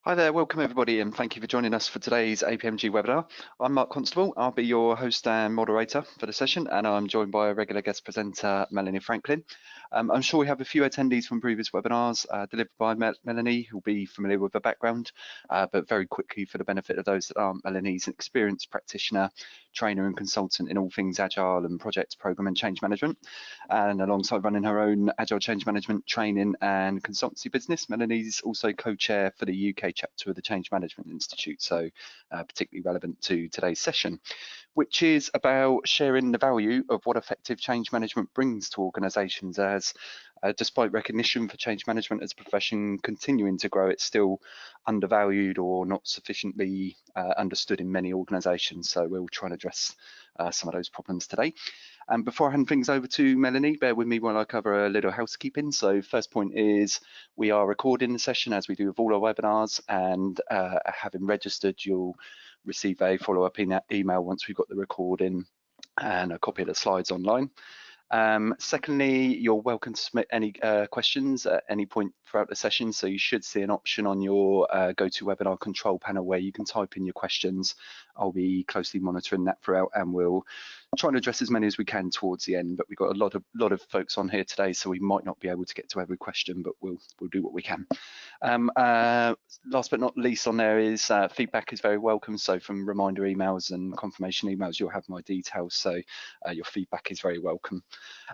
Hi there, welcome everybody, and thank you for joining us for today's APMG webinar. I'm Mark Constable. I'll be your host and moderator for the session, and I'm joined by a regular guest presenter, Melanie Franklin. I'm sure we have a few attendees from previous webinars delivered by Melanie, who'll be familiar with the background, but very quickly, for the benefit of those that aren't, Melanie's an experienced practitioner, trainer and consultant in all things Agile and project, program and change management. And alongside running her own Agile change management training and consultancy business, Melanie's also co-chair for the UK chapter of the Change Management Institute, so particularly relevant to today's session, which is about sharing the value of what effective change management brings to organisations, as despite recognition for change management as a profession continuing to grow, it's still undervalued or not sufficiently understood in many organisations. So we'll try and address some of those problems today. And before I hand things over to Melanie, bear with me while I cover a little housekeeping. So first point is we are recording the session as we do with all our webinars, and having registered, you'll receive a follow-up email once we've got the recording and a copy of the slides online. Secondly, you're welcome to submit any questions at any point throughout the session. So you should see an option on your GoToWebinar control panel where you can type in your questions. I'll be closely monitoring that throughout, and we'll try and address as many as we can towards the end. But we've got a lot of folks on here today, so we might not be able to get to every question, but we'll do what we can. Last but not least on there is feedback is very welcome. So from reminder emails and confirmation emails, you'll have my details. So your feedback is very welcome.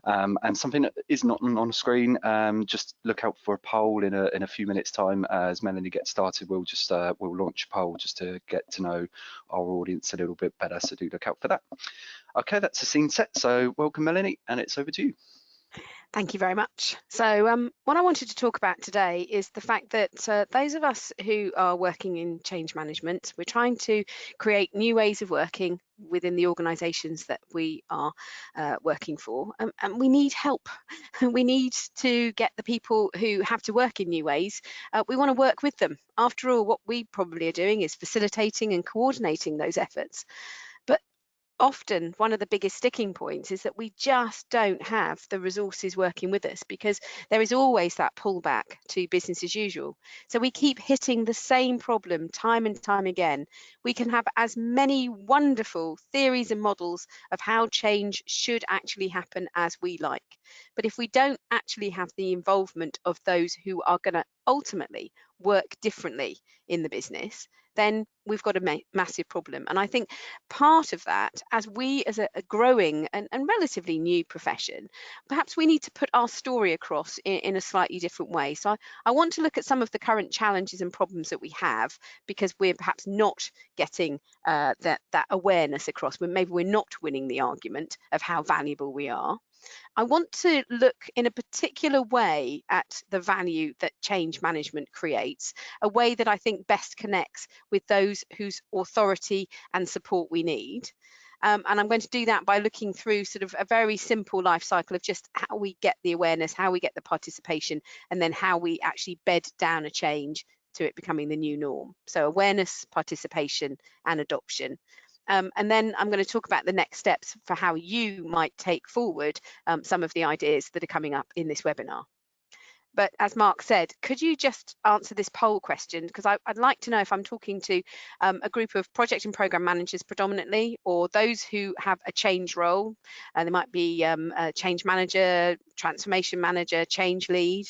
And something that is not on the screen, just look out for a poll in a few minutes time. As Melanie gets started, we'll launch a poll just to get to know our audience a little bit better, so do look out for that. Okay, that's the scene set, so welcome Melanie, and it's over to you. Thank you very much. So what I wanted to talk about today is the fact that those of us who are working in change management, we're trying to create new ways of working within the organisations that we are working for, and we need help. We need to get the people who have to work in new ways, we want to work with them. After all, what we probably are doing is facilitating and coordinating those efforts. But often one of the biggest sticking points is that we just don't have the resources working with us, because there is always that pullback to business as usual. So we keep hitting the same problem time and time again. We can have as many wonderful theories and models of how change should actually happen as we like. But if we don't actually have the involvement of those who are going to ultimately work differently in the business, then we've got a massive problem. And I think part of that, as we as a growing and relatively new profession, perhaps we need to put our story across in a slightly different way. So I want to look at some of the current challenges and problems that we have, because we're perhaps not getting that awareness across. Maybe we're not winning the argument of how valuable we are. I want to look in a particular way at the value that change management creates, a way that I think best connects with those whose authority and support we need. And I'm going to do that by looking through sort of a very simple life cycle of just how we get the awareness, how we get the participation, and then how we actually bed down a change to it becoming the new norm. So awareness, participation, and adoption. And then I'm going to talk about the next steps for how you might take forward some of the ideas that are coming up in this webinar. But as Mark said, could you just answer this poll question? Because I'd like to know if I'm talking to a group of project and program managers predominantly, or those who have a change role. They might be a change manager, transformation manager, change lead,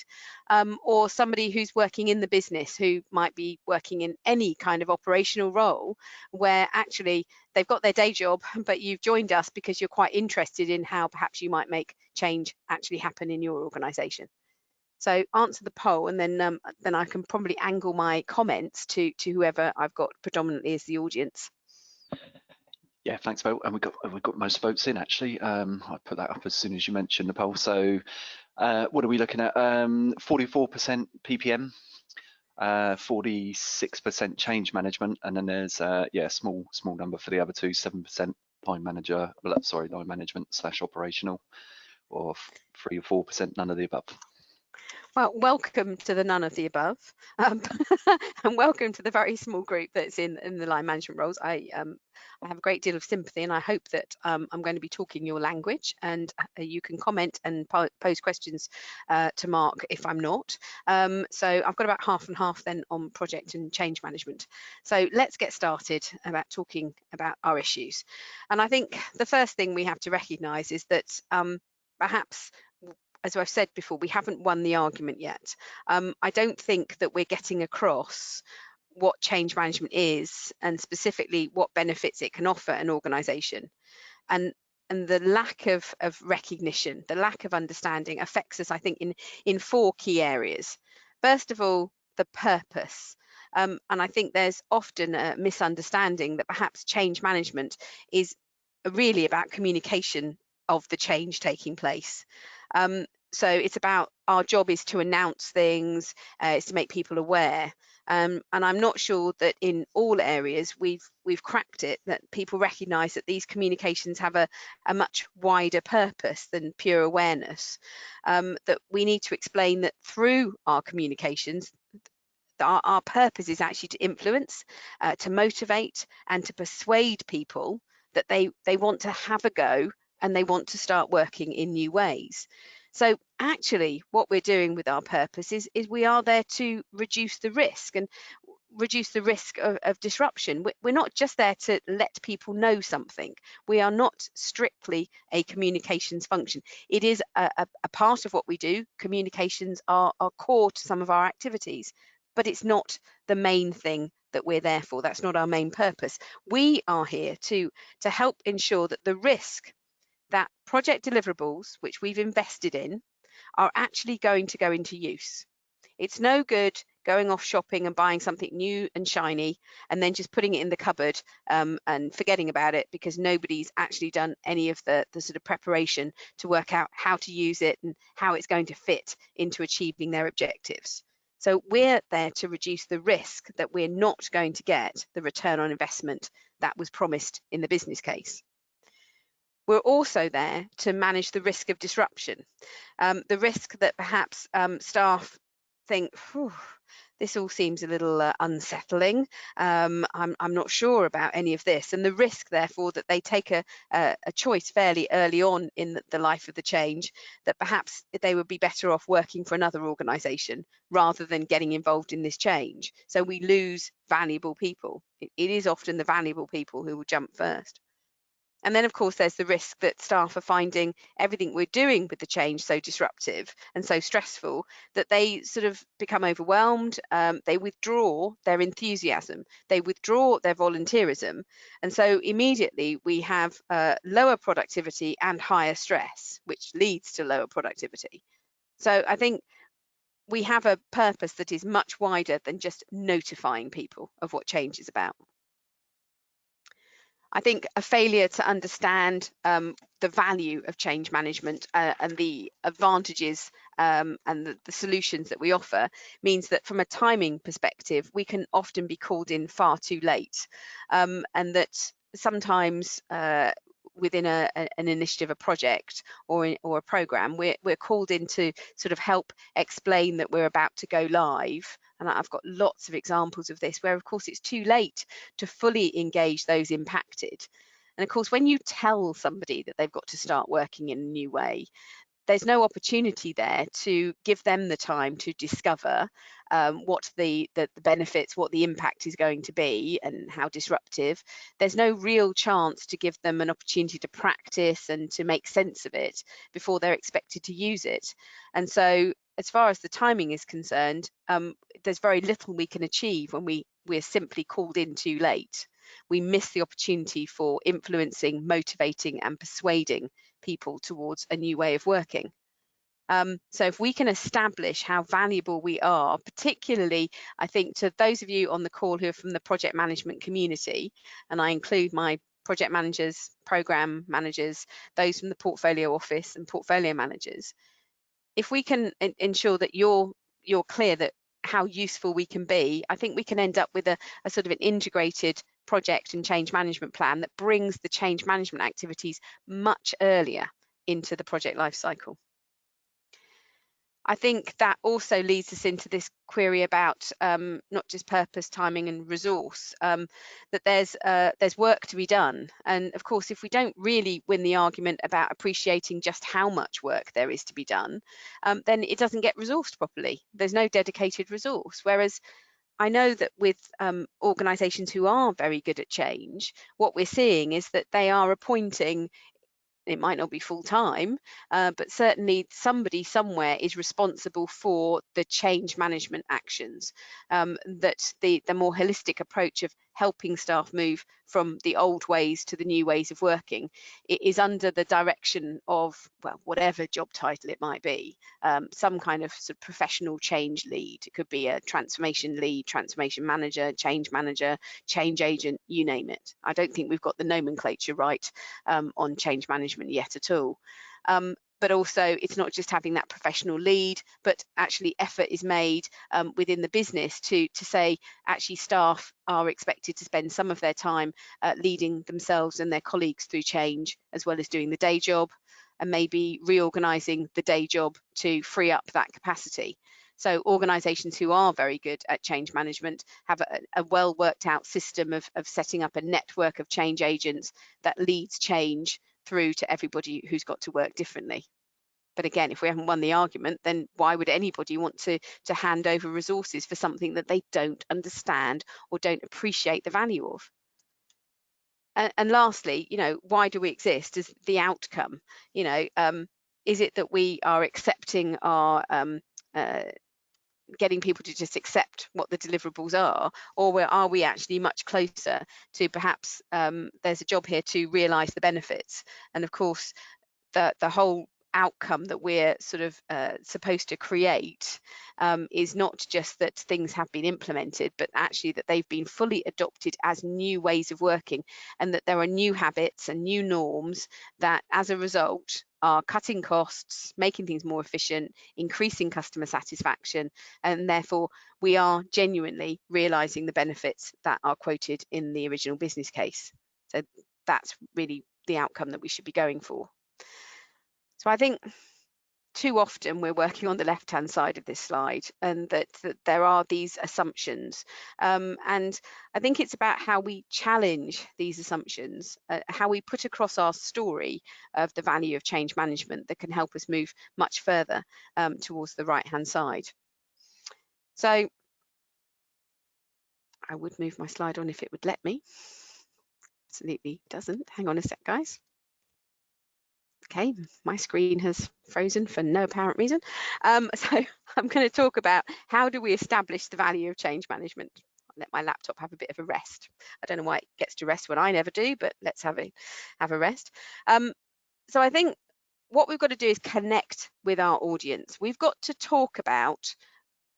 or somebody who's working in the business, who might be working in any kind of operational role where actually they've got their day job, but you've joined us because you're quite interested in how perhaps you might make change actually happen in your organisation. So answer the poll, and then I can probably angle my comments to whoever I've got predominantly as the audience. Yeah, thanks, Bill. And we've got most votes in actually. I put that up as soon as you mentioned the poll. So what are we looking at? 44% PPM, 46% change management, and then there's small number for the other two, 7% line management / operational, or 3 or 4% none of the above. Well, welcome to the none of the above, and welcome to the very small group that's in the line management roles. I have a great deal of sympathy, and I hope that I'm going to be talking your language, and you can comment and pose questions to Mark if I'm not. So I've got about half and half then on project and change management. So let's get started about talking about our issues. And I think the first thing we have to recognise is that perhaps, as I've said before, we haven't won the argument yet. I don't think that we're getting across what change management is and specifically what benefits it can offer an organisation. And the lack of recognition, the lack of understanding affects us, I think, in four key areas. First of all, the purpose. And I think there's often a misunderstanding that perhaps change management is really about communication of the change taking place. So it's about, our job is to announce things, it's to make people aware. And I'm not sure that in all areas we've cracked it, that people recognise that these communications have a much wider purpose than pure awareness. That we need to explain that through our communications, our purpose is actually to influence, to motivate, and to persuade people that they want to have a go and they want to start working in new ways. So actually what we're doing with our purpose is we are there to reduce the risk and reduce the risk of disruption. We're not just there to let people know something. We are not strictly a communications function. It is a part of what we do. Communications are core to some of our activities, but it's not the main thing that we're there for. That's not our main purpose. We are here to help ensure that the risk that project deliverables, which we've invested in, are actually going to go into use. It's no good going off shopping and buying something new and shiny and then just putting it in the cupboard and forgetting about it because nobody's actually done any of the sort of preparation to work out how to use it and how it's going to fit into achieving their objectives. So we're there to reduce the risk that we're not going to get the return on investment that was promised in the business case. We're also there to manage the risk of disruption, the risk that perhaps staff think, this all seems a little unsettling. I'm not sure about any of this, and the risk, therefore, that they take a choice fairly early on in the life of the change, that perhaps they would be better off working for another organisation rather than getting involved in this change. So we lose valuable people. It is often the valuable people who will jump first. And then, of course, there's the risk that staff are finding everything we're doing with the change so disruptive and so stressful that they sort of become overwhelmed. They withdraw their enthusiasm, they withdraw their volunteerism. And so immediately we have lower productivity and higher stress, which leads to lower productivity. So I think we have a purpose that is much wider than just notifying people of what change is about. I think a failure to understand the value of change management and the advantages and the solutions that we offer means that from a timing perspective, we can often be called in far too late, and that sometimes within an initiative, a project, or a program, we're called in to sort of help explain that we're about to go live. And I've got lots of examples of this where, of course, it's too late to fully engage those impacted. And of course, when you tell somebody that they've got to start working in a new way, there's no opportunity there to give them the time to discover what the benefits, what the impact is going to be and how disruptive. There's no real chance to give them an opportunity to practice and to make sense of it before they're expected to use it. And so as far as the timing is concerned, there's very little we can achieve when we're simply called in too late. We miss the opportunity for influencing, motivating and persuading people towards a new way of working. So if we can establish how valuable we are, particularly I think to those of you on the call who are from the project management community, and I include my project managers, program managers, those from the portfolio office and portfolio managers, if we can ensure that you're clear that how useful we can be, I think we can end up with a sort of an integrated project and change management plan that brings the change management activities much earlier into the project life cycle. I think that also leads us into this query about not just purpose, timing, and resource. That there's work to be done, and of course, if we don't really win the argument about appreciating just how much work there is to be done, then it doesn't get resourced properly. There's no dedicated resource. Whereas I know that with organisations who are very good at change, what we're seeing is that they are appointing, it might not be full time, but certainly somebody somewhere is responsible for the change management actions. That the more holistic approach of helping staff move from the old ways to the new ways of working, it is under the direction of, well, whatever job title it might be, some kind of, sort of professional change lead. It could be a transformation lead, transformation manager, change agent, you name it. I don't think we've got the nomenclature right on change management yet at all. But also, it's not just having that professional lead, but actually effort is made within the business to say, actually, staff are expected to spend some of their time leading themselves and their colleagues through change, as well as doing the day job, and maybe reorganising the day job to free up that capacity. So organisations who are very good at change management have a well worked out system of setting up a network of change agents that leads change through to everybody who's got to work differently. But again, if we haven't won the argument, then why would anybody want to hand over resources for something that they don't understand or don't appreciate the value of? And lastly, why do we exist? Is the outcome, is it that we are accepting our getting people to just accept what the deliverables are, or are we actually much closer to perhaps there's a job here to realise the benefits? And of course, the whole outcome that we're sort of supposed to create is not just that things have been implemented, but actually that they've been fully adopted as new ways of working, and that there are new habits and new norms that as a result are cutting costs, making things more efficient, increasing customer satisfaction, and therefore we are genuinely realizing the benefits that are quoted in the original business case. So that's really the outcome that we should be going for. So I think too often we're working on the left-hand side of this slide, and that there are these assumptions. And I think it's about how we challenge these assumptions, how we put across our story of the value of change management that can help us move much further towards the right-hand side. So I would move my slide on if it would let me. Absolutely doesn't. Hang on a sec, guys. Okay, my screen has frozen for no apparent reason. So I'm going to talk about how do we establish the value of change management. I'll let my laptop have a bit of a rest. I don't know why it gets to rest when I never do, but let's have a rest. So I think what we've got to do is connect with our audience. We've got to talk about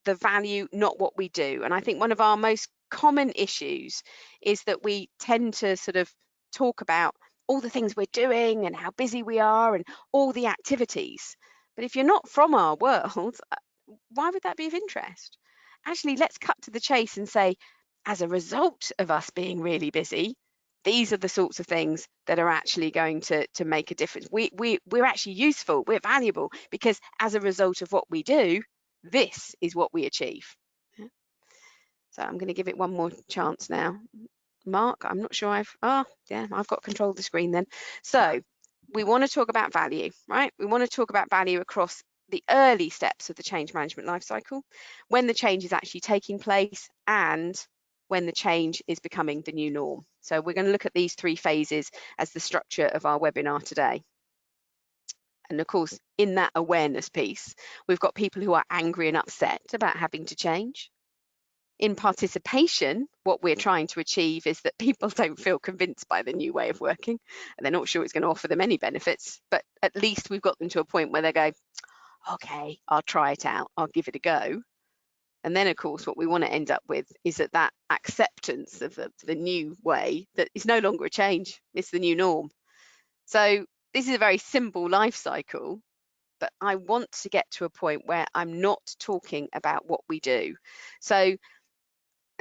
the value, not what we do. And I think one of our most common issues is that we tend to sort of talk about all the things we're doing and how busy we are and all the activities. But if you're not from our world, why would that be of interest? Actually, let's cut to the chase and say, as a result of us being really busy, these are the sorts of things that are actually going to make a difference. We're actually useful, we're valuable, because as a result of what we do, this is what we achieve. So I'm going to give it one more chance now. Mark, I'm not sure I've got control of the screen then. So we want to talk about value, right? We want to talk about value across the early steps of the change management life cycle, when the change is actually taking place, and when the change is becoming the new norm. So we're going to look at these three phases as the structure of our webinar today. And of course, in that awareness piece, we've got people who are angry and upset about having to change. In participation, what we're trying to achieve is that people don't feel convinced by the new way of working, and they're not sure it's going to offer them any benefits, but at least we've got them to a point where they go, okay, I'll try it out, I'll give it a go. And then, of course, what we want to end up with is that acceptance of the new way that is no longer a change, it's the new norm. So this is a very simple life cycle, but I want to get to a point where I'm not talking about what we do. So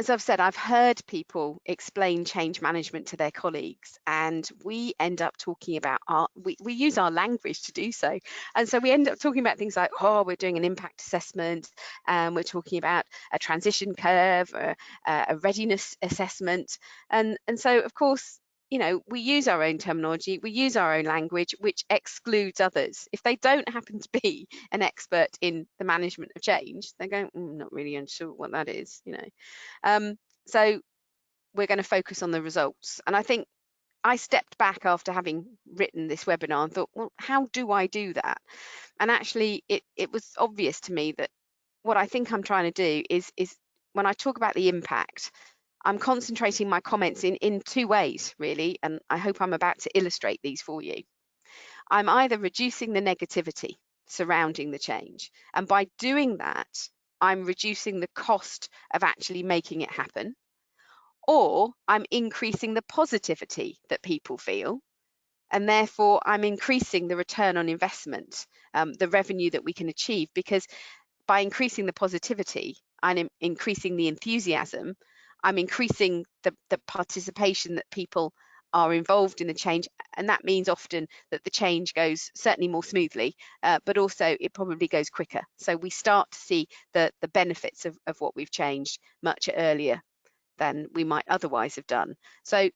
as I've said, I've heard people explain change management to their colleagues, and we end up talking about we use our language to do so. And so we end up talking about things like, oh, we're doing an impact assessment, and we're talking about a transition curve, a readiness assessment. And so, of course, we use our own terminology, we use our own language, which excludes others. If they don't happen to be an expert in the management of change, they're going, not really unsure what that is, So we're going to focus on the results. And I think I stepped back after having written this webinar and thought, well, how do I do that? And actually, it was obvious to me that what I think I'm trying to do is when I talk about the impact, I'm concentrating my comments in two ways, really, and I hope I'm about to illustrate these for you. I'm either reducing the negativity surrounding the change, and by doing that, I'm reducing the cost of actually making it happen, or I'm increasing the positivity that people feel, and therefore I'm increasing the return on investment, the revenue that we can achieve, because by increasing the positivity, I'm increasing the enthusiasm, I'm increasing the participation that people are involved in the change, and that means often that the change goes certainly more smoothly, but also it probably goes quicker. So we start to see the benefits of what we've changed much earlier than we might otherwise have done. So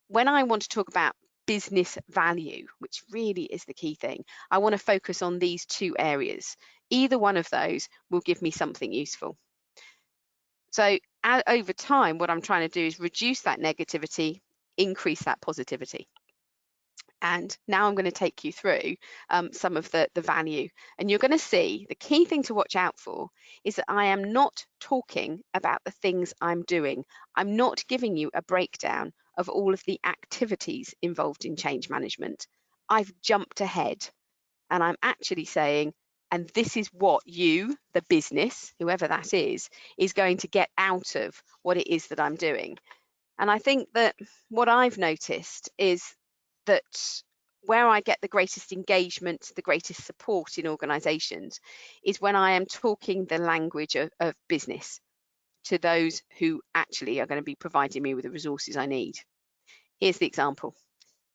when I want to talk about business value, which really is the key thing, I want to focus on these two areas. Either one of those will give me something useful. So over time, what I'm trying to do is reduce that negativity, increase that positivity. And now I'm going to take you through some of the value. And you're going to see the key thing to watch out for is that I am not talking about the things I'm doing. I'm not giving you a breakdown of all of the activities involved in change management. I've jumped ahead and I'm actually saying, and this is what you, the business, whoever that is going to get out of what it is that I'm doing. And I think that what I've noticed is that where I get the greatest engagement, the greatest support in organisations is when I am talking the language of business to those who actually are going to be providing me with the resources I need. Here's the example.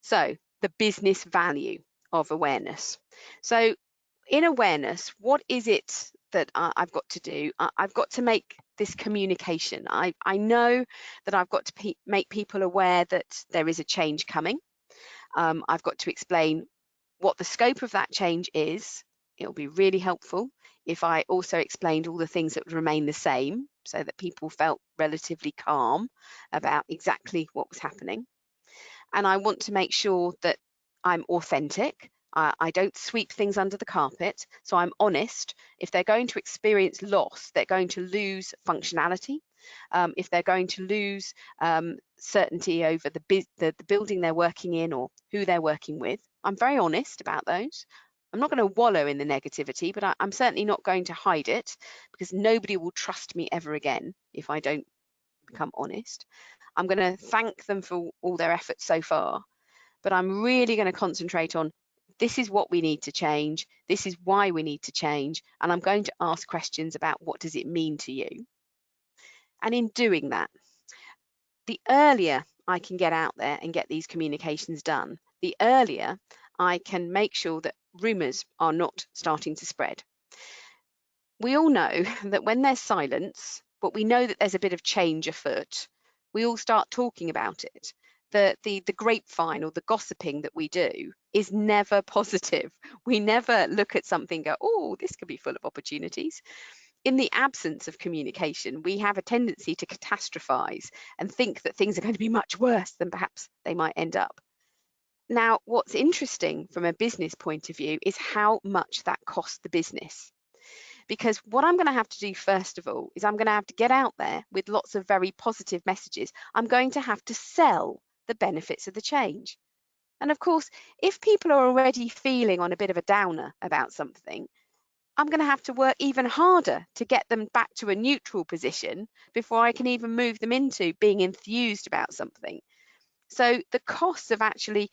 So the business value of awareness. So in awareness, what is it that I've got to do? I've got to make this communication. I know that I've got to make people aware that there is a change coming. I've got to explain what the scope of that change is. It'll be really helpful if I also explained all the things that would remain the same so that people felt relatively calm about exactly what was happening. And I want to make sure that I'm authentic. I don't sweep things under the carpet. So I'm honest. If they're going to experience loss, they're going to lose functionality. If they're going to lose certainty over the building they're working in or who they're working with, I'm very honest about those. I'm not going to wallow in the negativity, but I'm certainly not going to hide it, because nobody will trust me ever again if I don't become honest. I'm going to thank them for all their efforts so far, but I'm really going to concentrate on this is what we need to change, this is why we need to change, and I'm going to ask questions about what does it mean to you. And in doing that, the earlier I can get out there and get these communications done, the earlier I can make sure that rumours are not starting to spread. We all know that when there's silence, but we know that there's a bit of change afoot, we all start talking about it. The grapevine or the gossiping that we do is never positive. We never look at something and go, oh, this could be full of opportunities. In the absence of communication, we have a tendency to catastrophize and think that things are going to be much worse than perhaps they might end up. Now, what's interesting from a business point of view is how much that costs the business. Because what I'm going to have to do first of all is I'm going to have to get out there with lots of very positive messages. I'm going to have to sell the benefits of the change. And of course, if people are already feeling on a bit of a downer about something, I'm going to have to work even harder to get them back to a neutral position before I can even move them into being enthused about something. So the costs of actually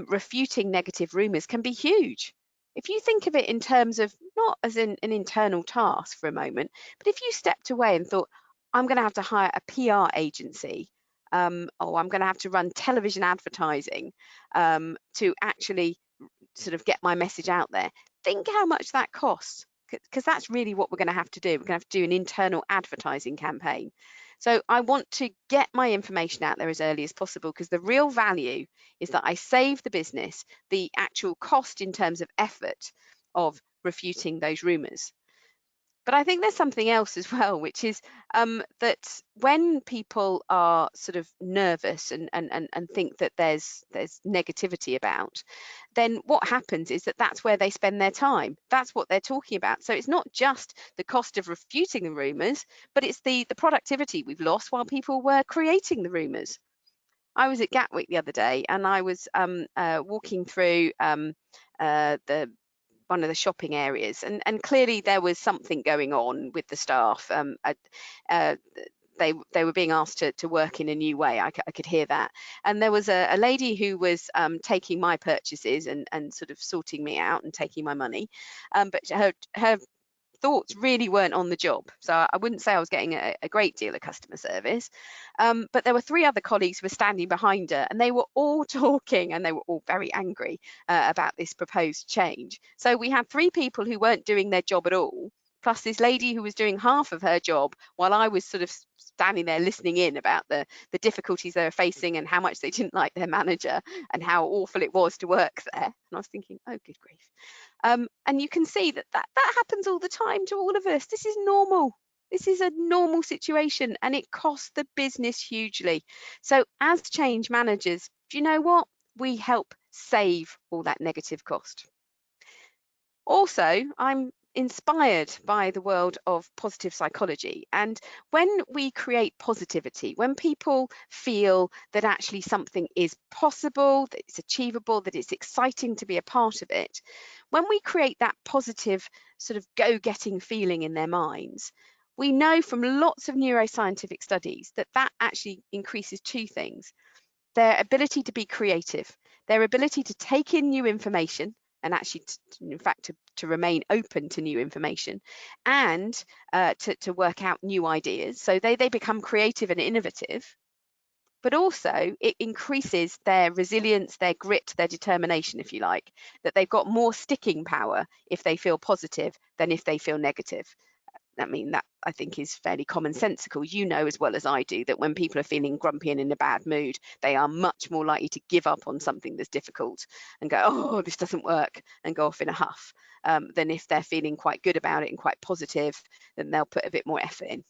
refuting negative rumours can be huge. If you think of it in terms of not as an internal task for a moment, but if you stepped away and thought, I'm going to have to hire a PR agency, or I'm going to have to run television advertising to actually sort of get my message out there. Think how much that costs, because that's really what we're going to have to do. We're going to have to do an internal advertising campaign. So I want to get my information out there as early as possible, because the real value is that I save the business the actual cost in terms of effort of refuting those rumours. But I think there's something else as well, which is that when people are sort of nervous and think that there's negativity about, then what happens is that that's where they spend their time. That's what they're talking about. So it's not just the cost of refuting the rumours, but it's the productivity we've lost while people were creating the rumours. I was at Gatwick the other day, and I was walking through the one of the shopping areas, and clearly there was something going on with the staff. They were being asked to work in a new way. I could hear that. And there was a lady who was taking my purchases and sort of sorting me out and taking my money, but her thoughts really weren't on the job. So I wouldn't say I was getting a great deal of customer service. But there were 3 other colleagues who were standing behind her, and they were all talking, and they were all very angry about this proposed change. So we had 3 people who weren't doing their job at all, plus this lady who was doing half of her job, while I was sort of standing there listening in about the difficulties they were facing and how much they didn't like their manager and how awful it was to work there. And I was thinking, oh, good grief. And you can see that happens all the time to all of us. This is normal. This is a normal situation, and it costs the business hugely. So as change managers, do you know what? We help save all that negative cost. Also, I'm inspired by the world of positive psychology. And when we create positivity, when people feel that actually something is possible, that it's achievable, that it's exciting to be a part of it, when we create that positive sort of go-getting feeling in their minds, we know from lots of neuroscientific studies that that actually increases 2 things: their ability to be creative, their ability to take in new information, and actually, in fact, to remain open to new information, and to work out new ideas. So they become creative and innovative, but also it increases their resilience, their grit, their determination, if you like, that they've got more sticking power if they feel positive than if they feel negative. I mean, that I think is fairly commonsensical. You know as well as I do that when people are feeling grumpy and in a bad mood, they are much more likely to give up on something that's difficult and go, oh, this doesn't work, and go off in a huff, than if they're feeling quite good about it and quite positive, then they'll put a bit more effort in.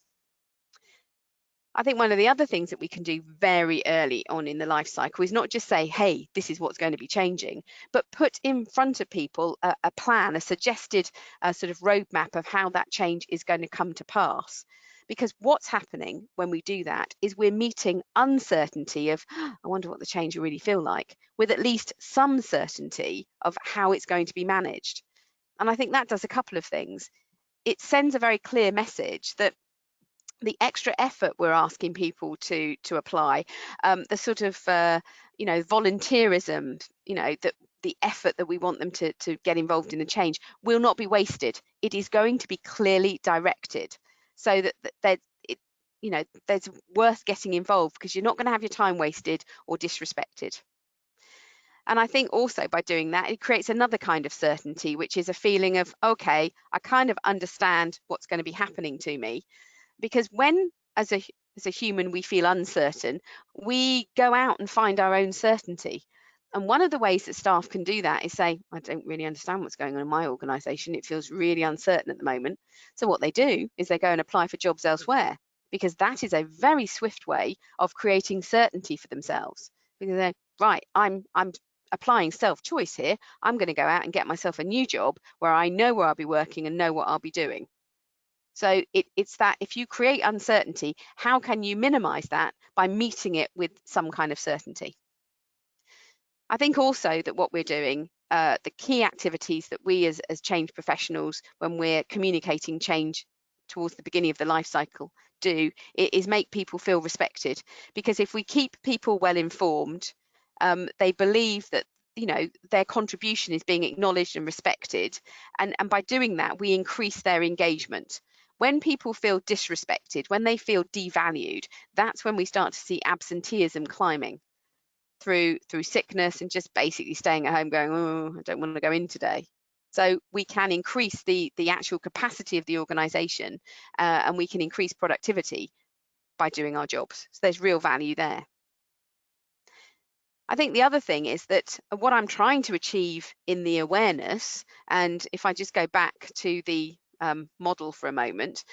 I think one of the other things that we can do very early on in the life cycle is not just say, hey, this is what's going to be changing, but put in front of people a plan, a suggested sort of roadmap of how that change is going to come to pass. Because what's happening when we do that is we're meeting uncertainty of, I wonder what the change will really feel like, with at least some certainty of how it's going to be managed. And I think that does a couple of things. It sends a very clear message that the extra effort we're asking people to apply, the sort of volunteerism, that the effort that we want them to get involved in the change will not be wasted. It is going to be clearly directed, so that there's worth getting involved, because you're not going to have your time wasted or disrespected. And I think also by doing that, it creates another kind of certainty, which is a feeling of, okay, I kind of understand what's going to be happening to me. Because when, as a human, we feel uncertain, we go out and find our own certainty. And one of the ways that staff can do that is say, I don't really understand what's going on in my organisation. It feels really uncertain at the moment. So what they do is they go and apply for jobs elsewhere, because that is a very swift way of creating certainty for themselves. Because they're, right, I'm applying self-choice here. I'm going to go out and get myself a new job where I know where I'll be working and know what I'll be doing. So it's that if you create uncertainty, how can you minimize that? By meeting it with some kind of certainty. I think also that what we're doing, the key activities that we as change professionals, when we're communicating change towards the beginning of the life cycle, do is make people feel respected. Because if we keep people well informed, they believe that their contribution is being acknowledged and respected, and by doing that we increase their engagement. When people feel disrespected, when they feel devalued, that's when we start to see absenteeism climbing through sickness and just basically staying at home going, oh, I don't want to go in today. So we can increase the actual capacity of the organization, and we can increase productivity by doing our jobs. So there's real value there. I think the other thing is that what I'm trying to achieve in the awareness, and if I just go back to the model for a moment,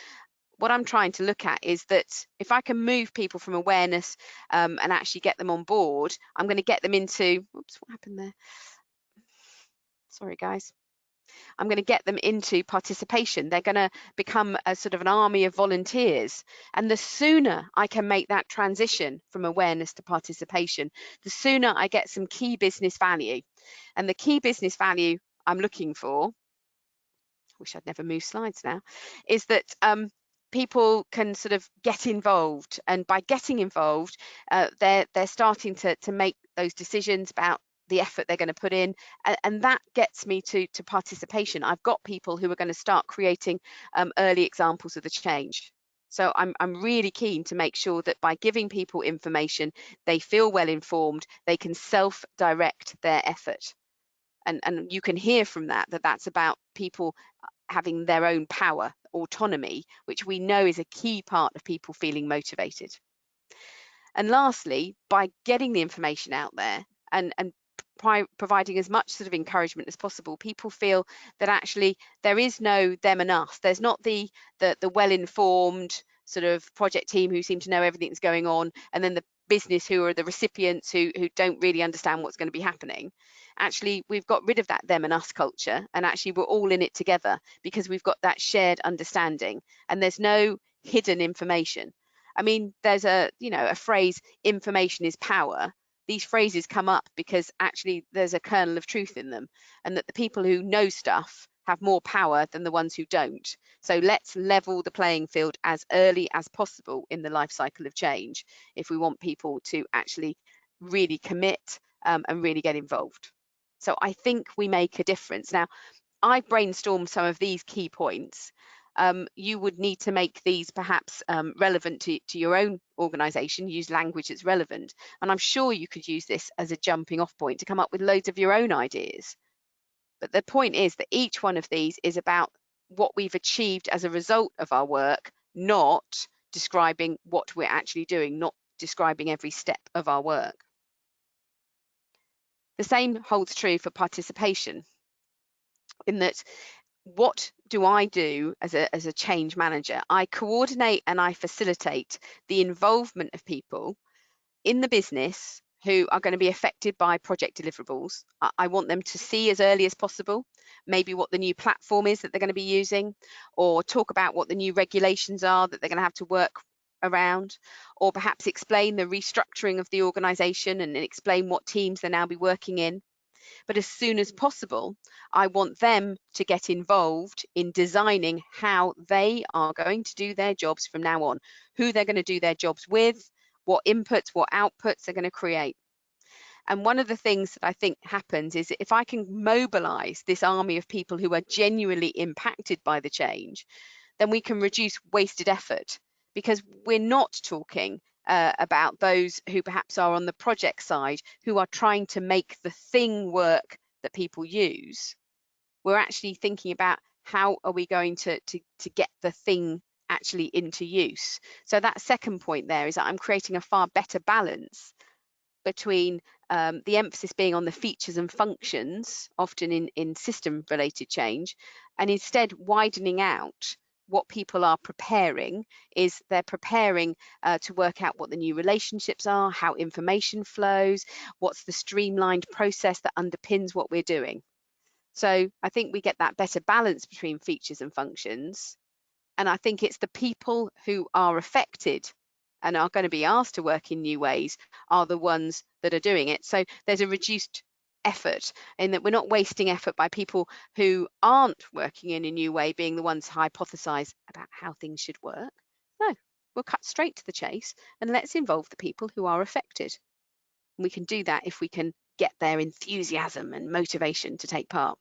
what I'm trying to look at is that if I can move people from awareness and actually get them on board, I'm going to get them into, oops, what happened there? Sorry, guys. I'm going to get them into participation. They're going to become a sort of an army of volunteers. And the sooner I can make that transition from awareness to participation, the sooner I get some key business value. And the key business value I'm looking for, wish I'd never moved slides now, is that people can sort of get involved. And by getting involved, they're starting to make those decisions about the effort they're going to put in, and that gets me to participation. I've got people who are going to start creating early examples of the change. So I'm really keen to make sure that by giving people information, they feel well informed, they can self-direct their effort. And you can hear from that that's about people having their own power, autonomy, which we know is a key part of people feeling motivated. And lastly, by getting the information out there and providing as much sort of encouragement as possible, people feel that actually there is no them and us. There's not the well-informed sort of project team who seem to know everything that's going on, and then the business who are the recipients who don't really understand what's going to be happening. Actually, we've got rid of that them and us culture, and actually we're all in it together because we've got that shared understanding, and there's no hidden information. I mean, there's a phrase, information is power. These phrases come up because actually there's a kernel of truth in them, and that the people who know stuff have more power than the ones who don't. So let's level the playing field as early as possible in the life cycle of change if we want people to actually really commit and really get involved. So I think we make a difference. Now, I brainstormed some of these key points. You would need to make these perhaps relevant to your own organisation, use language that's relevant. And I'm sure you could use this as a jumping off point to come up with loads of your own ideas. But the point is that each one of these is about what we've achieved as a result of our work, not describing what we're actually doing, not describing every step of our work. The same holds true for participation, in that what do I do as a change manager? I coordinate and I facilitate the involvement of people in the business who are going to be affected by project deliverables. I want them to see as early as possible, maybe what the new platform is that they're going to be using, or talk about what the new regulations are that they're going to have to work around, or perhaps explain the restructuring of the organization and explain what teams they'll now be working in. But as soon as possible, I want them to get involved in designing how they are going to do their jobs from now on, who they're going to do their jobs with, what inputs, what outputs they're going to create. And one of the things that I think happens is if I can mobilize this army of people who are genuinely impacted by the change, then we can reduce wasted effort, because we're not talking about those who perhaps are on the project side who are trying to make the thing work that people use. We're actually thinking about how are we going to get the thing actually into use. So that second point there is that I'm creating a far better balance between the emphasis being on the features and functions, often in system related change, and instead widening out what people are preparing. Is they're preparing to work out what the new relationships are, how information flows, what's the streamlined process that underpins what we're doing. So I think we get that better balance between features and functions. And I think it's the people who are affected and are going to be asked to work in new ways are the ones that are doing it. So there's a reduced effort in that we're not wasting effort by people who aren't working in a new way being the ones to hypothesize about how things should work. No, we'll cut straight to the chase and let's involve the people who are affected. And we can do that if we can get their enthusiasm and motivation to take part.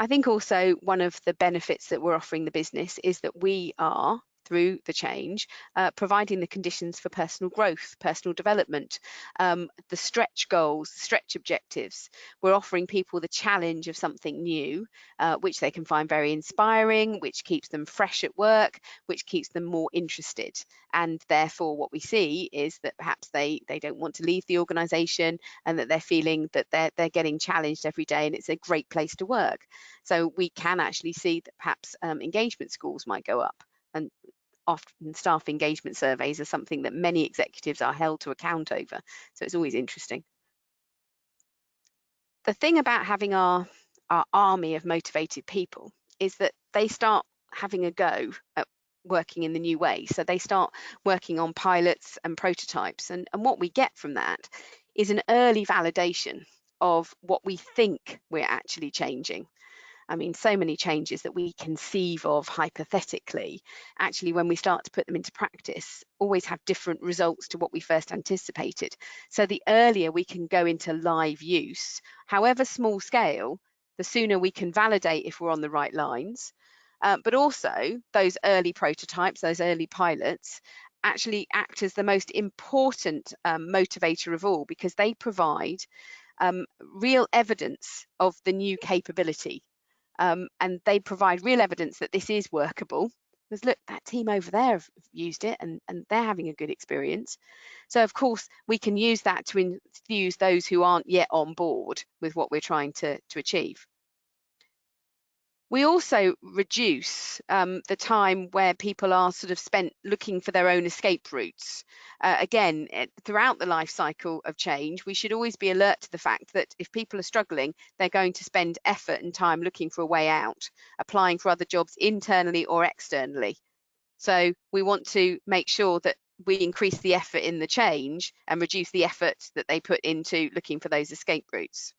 I think also one of the benefits that we're offering the business is that we are, through the change, providing the conditions for personal growth, personal development, the stretch goals, stretch objectives. We're offering people the challenge of something new, which they can find very inspiring, which keeps them fresh at work, which keeps them more interested. And therefore, what we see is that perhaps they don't want to leave the organisation, and that they're feeling that they're getting challenged every day, and it's a great place to work. So we can actually see that perhaps engagement scores might go up, and often staff engagement surveys are something that many executives are held to account over. So it's always interesting. The thing about having our army of motivated people is that they start having a go at working in the new way. So they start working on pilots and prototypes. And what we get from that is an early validation of what we think we're actually changing. I mean, so many changes that we conceive of hypothetically, actually, when we start to put them into practice, always have different results to what we first anticipated. So the earlier we can go into live use, however small scale, the sooner we can validate if we're on the right lines. But also those early prototypes, those early pilots, actually act as the most important motivator of all, because they provide real evidence of the new capability. And they provide real evidence that this is workable. Because look, that team over there have used it, and they're having a good experience. So of course, we can use that to enthuse those who aren't yet on board with what we're trying to achieve. We also reduce the time where people are sort of spent looking for their own escape routes. Again, throughout the life cycle of change, we should always be alert to the fact that if people are struggling, they're going to spend effort and time looking for a way out, applying for other jobs internally or externally. So we want to make sure that we increase the effort in the change and reduce the effort that they put into looking for those escape routes.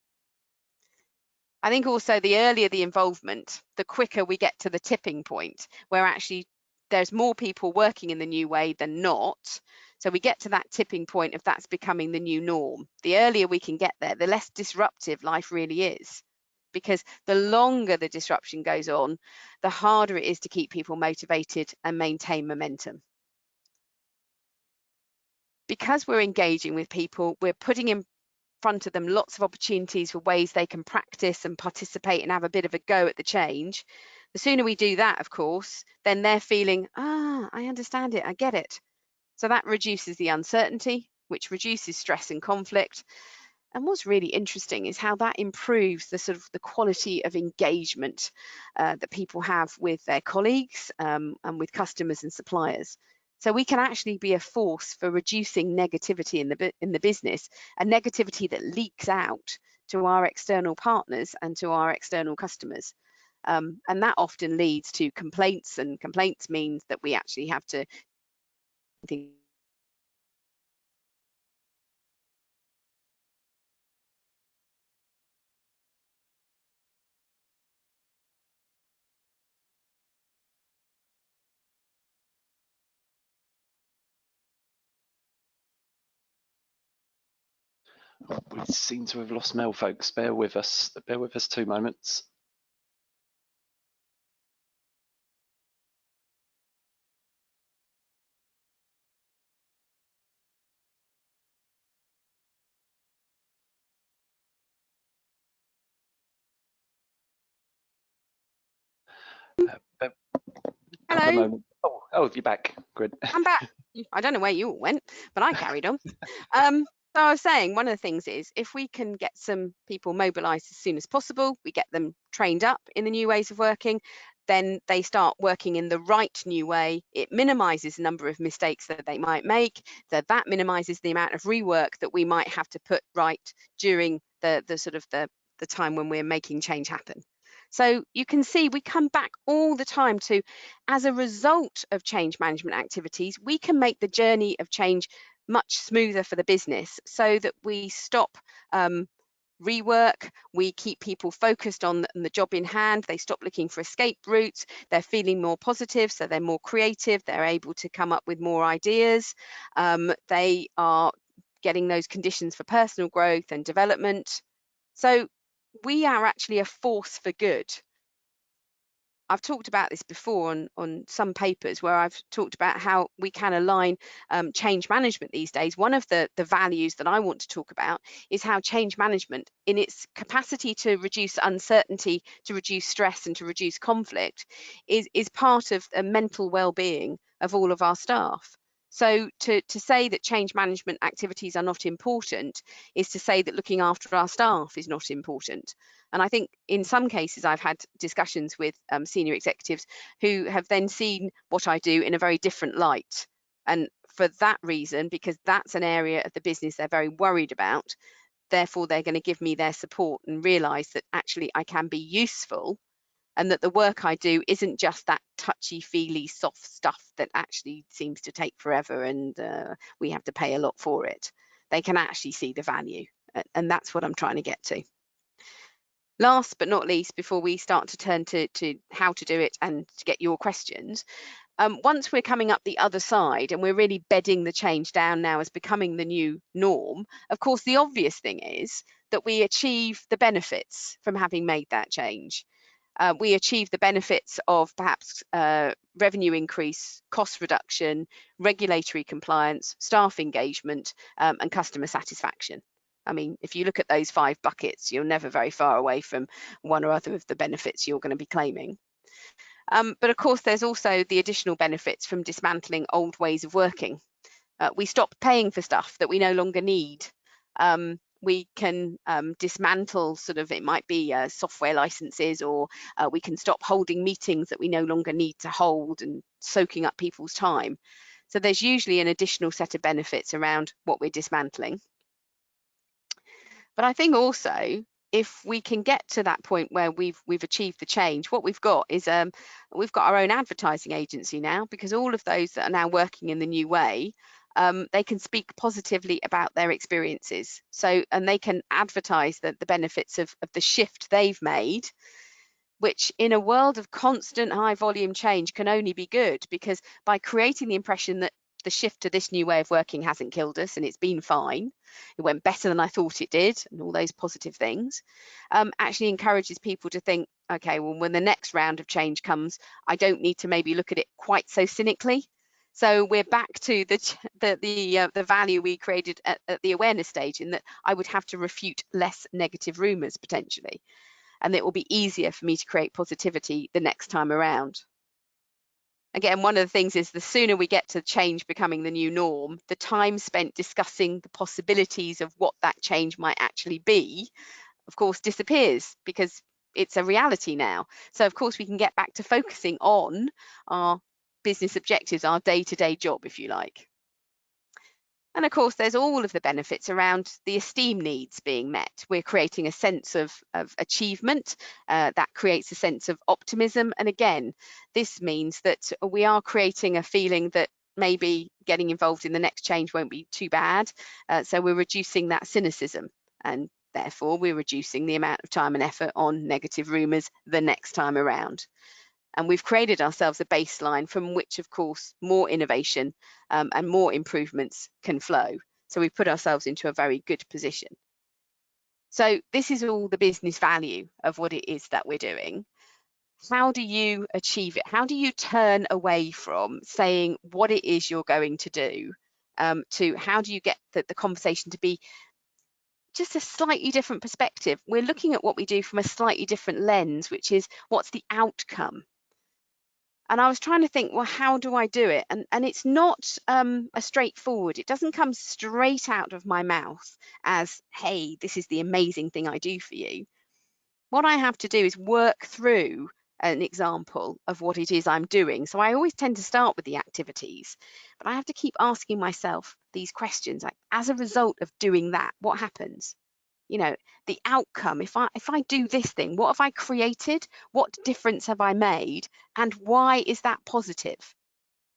I think also the earlier the involvement, the quicker we get to the tipping point where actually there's more people working in the new way than not. So we get to that tipping point if that's becoming the new norm. The earlier we can get there, the less disruptive life really is. Because the longer the disruption goes on, the harder it is to keep people motivated and maintain momentum. Because we're engaging with people, we're putting in front of them lots of opportunities for ways they can practice and participate and have a bit of a go at the change. The sooner we do that, of course, then they're feeling, I understand it, I get it. So that reduces the uncertainty, which reduces stress and conflict. And what's really interesting is how that improves the sort of the quality of engagement that people have with their colleagues and with customers and suppliers. So we can actually be a force for reducing negativity in the business, a negativity that leaks out to our external partners and to our external customers. And that often leads to complaints, and complaints means that we actually have to think. We seem to have lost Mel, folks. Bear with us 2 moments. Hello. Moment. Oh, you're back. Good. I'm back. I don't know where you all went, but I carried on. So I was saying, one of the things is if we can get some people mobilised as soon as possible, we get them trained up in the new ways of working, then they start working in the right new way. It minimises the number of mistakes that they might make. That minimises the amount of rework that we might have to put right during the time when we're making change happen. So you can see we come back all the time to, as a result of change management activities, we can make the journey of change much smoother for the business, so that we stop rework, we keep people focused on the job in hand, they stop looking for escape routes, they're feeling more positive, so they're more creative, they're able to come up with more ideas, they are getting those conditions for personal growth and development. So we are actually a force for good I've talked about this before on some papers where I've talked about how we can align change management these days. One of the values that I want to talk about is how change management, in its capacity to reduce uncertainty, to reduce stress and to reduce conflict, is part of a mental well-being of all of our staff. So to say that change management activities are not important is to say that looking after our staff is not important. And I think in some cases I've had discussions with senior executives who have then seen what I do in a very different light. And for that reason, because that's an area of the business they're very worried about, therefore they're going to give me their support and realise that actually I can be useful, and that the work I do isn't just that touchy-feely soft stuff that actually seems to take forever and we have to pay a lot for it. They can actually see the value, and that's what I'm trying to get to. Last but not least, before we start to turn to how to do it and to get your questions, once we're coming up the other side and we're really bedding the change down now as becoming the new norm, of course, the obvious thing is that we achieve the benefits from having made that change. We achieve the benefits of perhaps revenue increase, cost reduction, regulatory compliance, staff engagement, and customer satisfaction. I mean, if you look at those 5 buckets, you're never very far away from one or other of the benefits you're going to be claiming. But of course, there's also the additional benefits from dismantling old ways of working. We stop paying for stuff that we no longer need. We can dismantle it might be software licenses, or we can stop holding meetings that we no longer need to hold and soaking up people's time. So there's usually an additional set of benefits around what we're dismantling. But I think also, if we can get to that point where we've achieved the change, what we've got is we've got our own advertising agency now, because all of those that are now working in the new way, they can speak positively about their experiences. So, and they can advertise the benefits of the shift they've made, which in a world of constant high volume change can only be good, because by creating the impression that the shift to this new way of working hasn't killed us and it's been fine, it went better than I thought it did, and all those positive things, actually encourages people to think, okay, well, when the next round of change comes, I don't need to maybe look at it quite so cynically. So we're back to the value we created at the awareness stage, in that I would have to refute less negative rumours potentially, and it will be easier for me to create positivity the next time around. Again, one of the things is, the sooner we get to change becoming the new norm, the time spent discussing the possibilities of what that change might actually be, of course, disappears, because it's a reality now. So of course we can get back to focusing on our business objectives, our day-to-day job, if you like. And of course, there's all of the benefits around the esteem needs being met. We're creating a sense of achievement that creates a sense of optimism. And again, this means that we are creating a feeling that maybe getting involved in the next change won't be too bad. So we're reducing that cynicism, and therefore we're reducing the amount of time and effort on negative rumours the next time around. And we've created ourselves a baseline from which, of course, more innovation and more improvements can flow. So we've put ourselves into a very good position. So this is all the business value of what it is that we're doing. How do you achieve it? How do you turn away from saying what it is you're going to do to how do you get the conversation to be just a slightly different perspective? We're looking at what we do from a slightly different lens, which is, what's the outcome? And I was trying to think, well, how do I do it? And it's not a straightforward. It doesn't come straight out of my mouth as, hey, this is the amazing thing I do for you. What I have to do is work through an example of what it is I'm doing. So I always tend to start with the activities, but I have to keep asking myself these questions, like, as a result of doing that, what happens? You know, the outcome, if I do this thing, what have I created? What difference have I made? And why is that positive?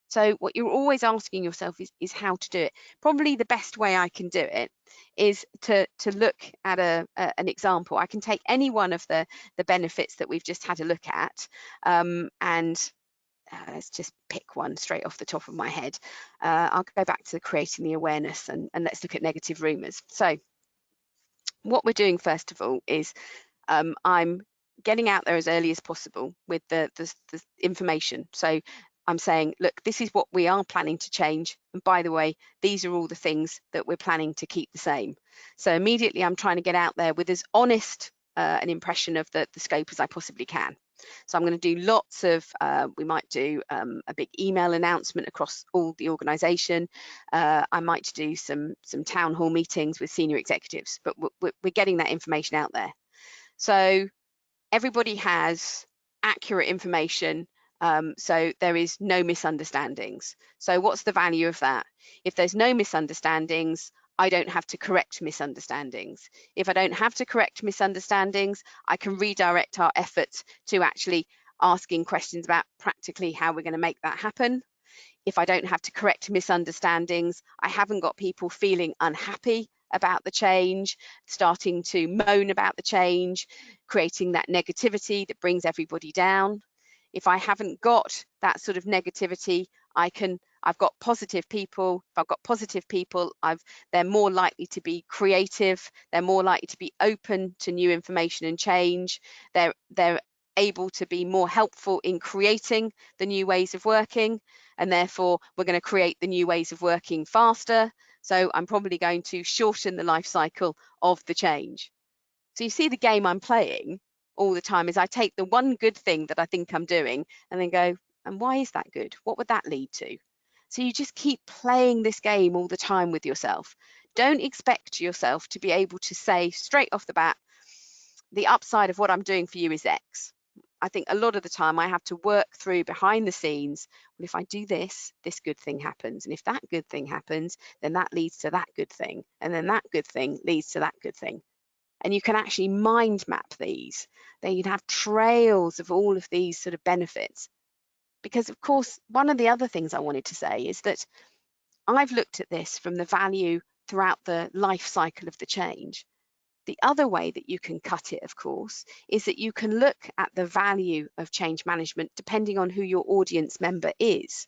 So what you're always asking yourself is how to do it. Probably the best way I can do it is to look at an example. I can take any one of the benefits that we've just had a look at, and let's just pick one straight off the top of my head. I'll go back to creating the awareness, and let's look at negative rumours. So what we're doing first of all is I'm getting out there as early as possible with the information. So I'm saying, look, this is what we are planning to change. And by the way, these are all the things that we're planning to keep the same. So immediately I'm trying to get out there with as honest an impression of the scope as I possibly can. So I'm going to do lots of, we might do a big email announcement across all the organisation. I might do some town hall meetings with senior executives, but we're getting that information out there. So everybody has accurate information, so there is no misunderstandings. So what's the value of that? If there's no misunderstandings, I don't have to correct misunderstandings. If I don't have to correct misunderstandings, I can redirect our efforts to actually asking questions about practically how we're going to make that happen. If I don't have to correct misunderstandings, I haven't got people feeling unhappy about the change, starting to moan about the change, creating that negativity that brings everybody down. If I haven't got that sort of negativity, I've got positive people. If I've got positive people, they're more likely to be creative. They're more likely to be open to new information and change. They're able to be more helpful in creating the new ways of working, and therefore we're going to create the new ways of working faster. So I'm probably going to shorten the life cycle of the change. So you see the game I'm playing all the time is I take the one good thing that I think I'm doing and then go, and why is that good? What would that lead to? So you just keep playing this game all the time with yourself. Don't expect yourself to be able to say straight off the bat, the upside of what I'm doing for you is X. I think a lot of the time I have to work through behind the scenes. Well, if I do this, this good thing happens. And if that good thing happens, then that leads to that good thing. And then that good thing leads to that good thing. And you can actually mind map these. Then you'd have trails of all of these sort of benefits. Because of course, one of the other things I wanted to say is that I've looked at this from the value throughout the life cycle of the change. The other way that you can cut it, of course, is that you can look at the value of change management depending on who your audience member is.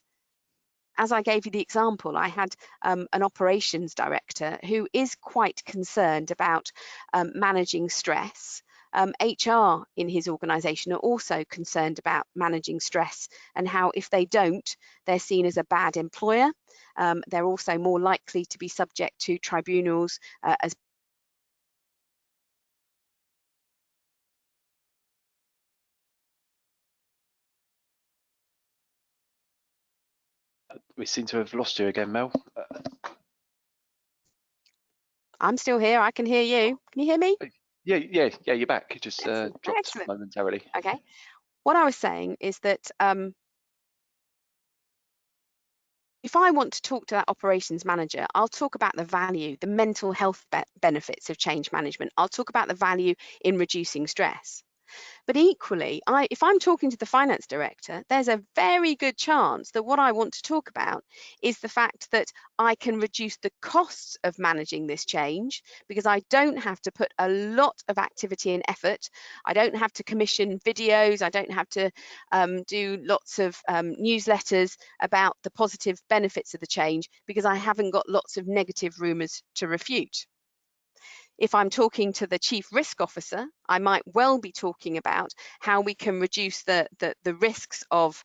As I gave you the example, I had an operations director who is quite concerned about managing stress. HR in his organisation are also concerned about managing stress and how if they don't, they're seen as a bad employer. They're also more likely to be subject to tribunals as We seem to have lost you again, Mel. I'm still here. I can hear you. Can you hear me? Yeah, you're back. You just dropped Excellent. momentarily. Okay. What I was saying is that if I want to talk to that operations manager, I'll talk about the value, the mental health benefits of change management. I'll talk about the value in reducing stress. But equally, if I'm talking to the finance director, there's a very good chance that what I want to talk about is the fact that I can reduce the costs of managing this change because I don't have to put a lot of activity and effort. I don't have to commission videos. I don't have to do lots of newsletters about the positive benefits of the change because I haven't got lots of negative rumours to refute. If I'm talking to the chief risk officer, I might well be talking about how we can reduce the risks of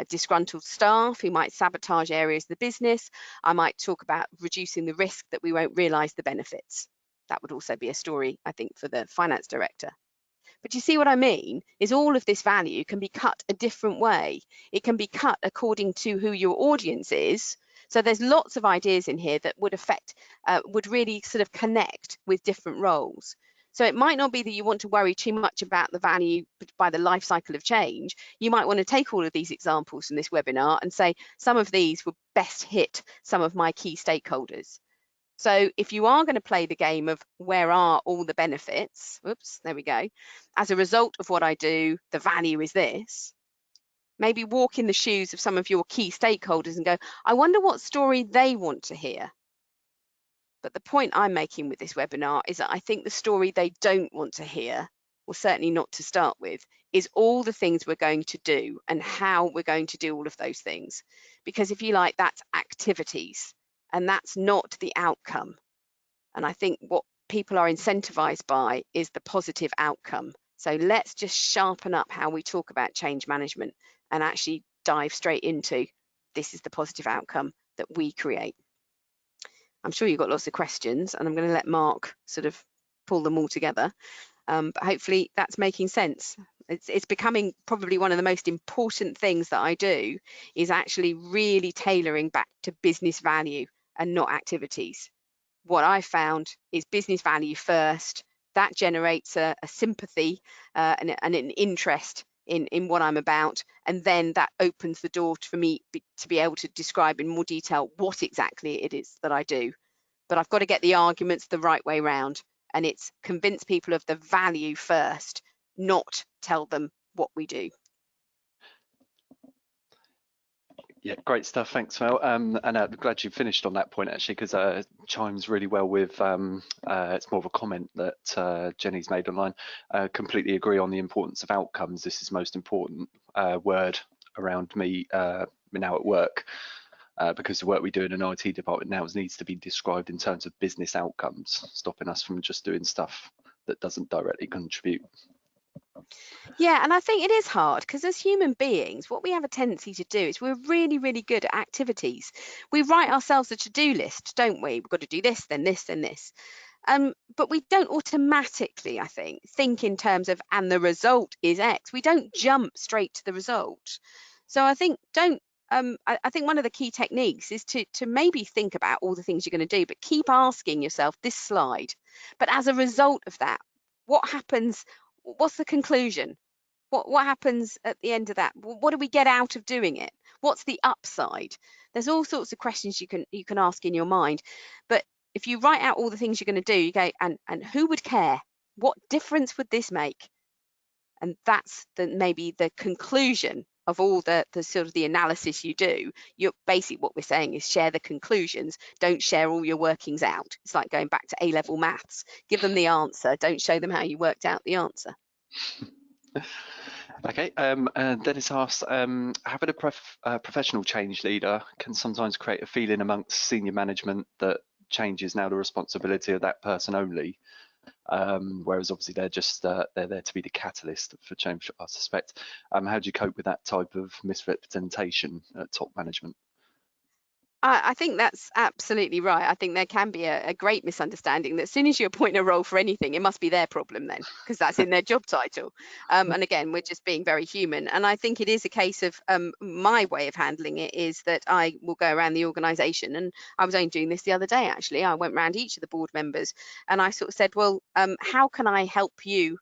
disgruntled staff who might sabotage areas of the business. I might talk about reducing the risk that we won't realise the benefits. That would also be a story, I think, for the finance director. But you see what I mean is all of this value can be cut a different way. It can be cut according to who your audience is. So there's lots of ideas in here that would affect, would really sort of connect with different roles. So it might not be that you want to worry too much about the value by the life cycle of change. You might want to take all of these examples from this webinar and say some of these would best hit some of my key stakeholders. So if you are going to play the game of where are all the benefits, oops, there we go. As a result of what I do, the value is this. Maybe walk in the shoes of some of your key stakeholders and go, I wonder what story they want to hear. But the point I'm making with this webinar is that I think the story they don't want to hear, or certainly not to start with, is all the things we're going to do and how we're going to do all of those things. Because if you like, that's activities and that's not the outcome. And I think what people are incentivized by is the positive outcome. So let's just sharpen up how we talk about change management and actually dive straight into this is the positive outcome that we create. I'm sure you've got lots of questions, and I'm going to let Mark sort of pull them all together. But hopefully that's making sense. It's becoming probably one of the most important things that I do, is actually really tailoring back to business value and not activities. What I found is business value first. That generates a sympathy and an interest in what I'm about, and then that opens the door for me to be able to describe in more detail what exactly it is that I do. But I've got to get the arguments the right way round, and it's convince people of the value first, not tell them what we do. Yeah, great stuff. Thanks, Mel. And I'm glad you finished on that point, actually, because it chimes really well with it's more of a comment that Jenny's made online. Completely agree on the importance of outcomes. This is most important word around me now at work, because the work we do in an IT department now needs to be described in terms of business outcomes, stopping us from just doing stuff that doesn't directly contribute. Yeah, and I think it is hard because as human beings, what we have a tendency to do is we're really, really good at activities. We write ourselves a to-do list, don't we? We've got to do this, then this, then this. But we don't automatically, I think in terms of, and the result is X. We don't jump straight to the result. So I think I think one of the key techniques is to maybe think about all the things you're going to do, but keep asking yourself this slide. But as a result of that, what happens? What's the conclusion? What happens at the end of that? What do we get out of doing it? What's the upside? There's all sorts of questions you can ask in your mind. But if you write out all the things you're going to do, you go, and who would care? What difference would this make? And that's maybe the conclusion of all the sort of the analysis you do. You're basically, what we're saying is share the conclusions, don't share all your workings out. It's like going back to A-level maths. Give them the answer, don't show them how you worked out the answer. Okay, and Dennis asks, having a professional change leader can sometimes create a feeling amongst senior management that change is now the responsibility of that person only, whereas obviously they're just they're there to be the catalyst for change, I suspect. How do you cope with that type of misrepresentation at top management? I think that's absolutely right. I think there can be a great misunderstanding that as soon as you appoint a role for anything, it must be their problem then, because that's in their job title. And again, we're just being very human. And I think it is a case of my way of handling it is that I will go around the organisation, and I was only doing this the other day, actually. I went around each of the board members and I sort of said, well, how can I help you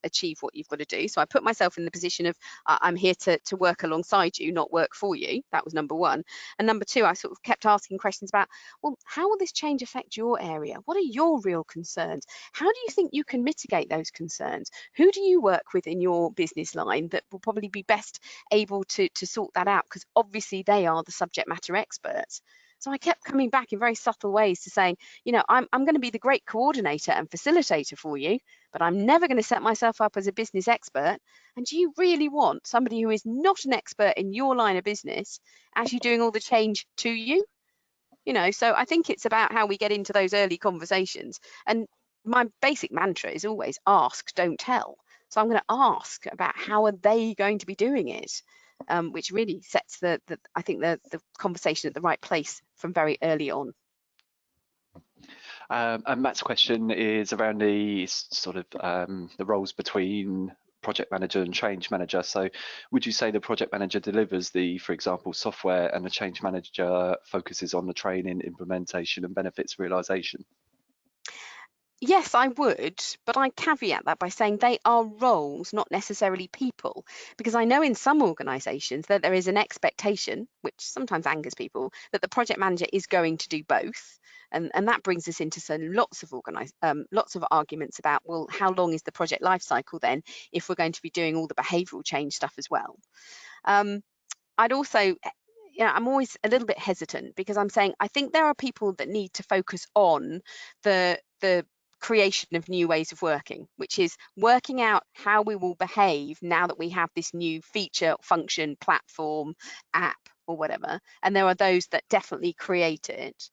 achieve what you've got to do? So I put myself in the position of I'm here to work alongside you, not work for you. That was number one. And number two, I sort of kept asking questions about, well, how will this change affect your area? What are your real concerns? How do you think you can mitigate those concerns? Who do you work with in your business line that will probably be best able to sort that out? Because obviously they are the subject matter experts. So I kept coming back in very subtle ways to saying, you know, I'm going to be the great coordinator and facilitator for you, but I'm never going to set myself up as a business expert. And do you really want somebody who is not an expert in your line of business actually doing all the change to you? You know, so I think it's about how we get into those early conversations. And my basic mantra is always ask, don't tell. So I'm going to ask about how are they going to be doing it, which really sets I think the conversation at the right place from very early on. And Matt's question is around the sort of the roles between project manager and change manager. So would you say the project manager delivers the, for example, software, and the change manager focuses on the training, implementation and benefits realization? Yes, I would, but I caveat that by saying they are roles, not necessarily people, because I know in some organisations that there is an expectation, which sometimes angers people, that the project manager is going to do both, and that brings us into lots of arguments about, well, how long is the project life cycle then if we're going to be doing all the behavioural change stuff as well? I'd also, I'm always a little bit hesitant because I'm saying I think there are people that need to focus on the creation of new ways of working, which is working out how we will behave now that we have this new feature, function, platform, app, or whatever. And there are those that definitely create it.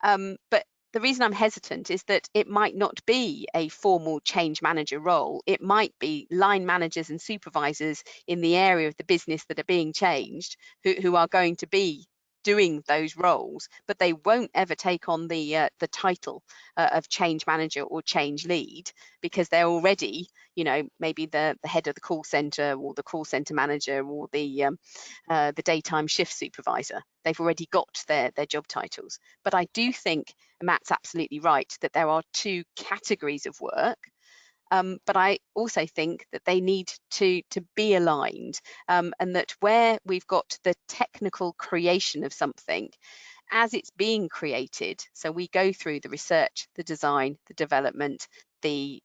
But the reason I'm hesitant is that it might not be a formal change manager role. It might be line managers and supervisors in the area of the business that are being changed who are going to be doing those roles, but they won't ever take on the title of change manager or change lead, because they're already, you know, maybe the head of the call center or the call center manager or the daytime shift supervisor. They've already got their job titles. But I do think Matt's absolutely right that there are two categories of work. But I also think that they need to be aligned, and that where we've got the technical creation of something, as it's being created, so we go through the research, the design, the development, the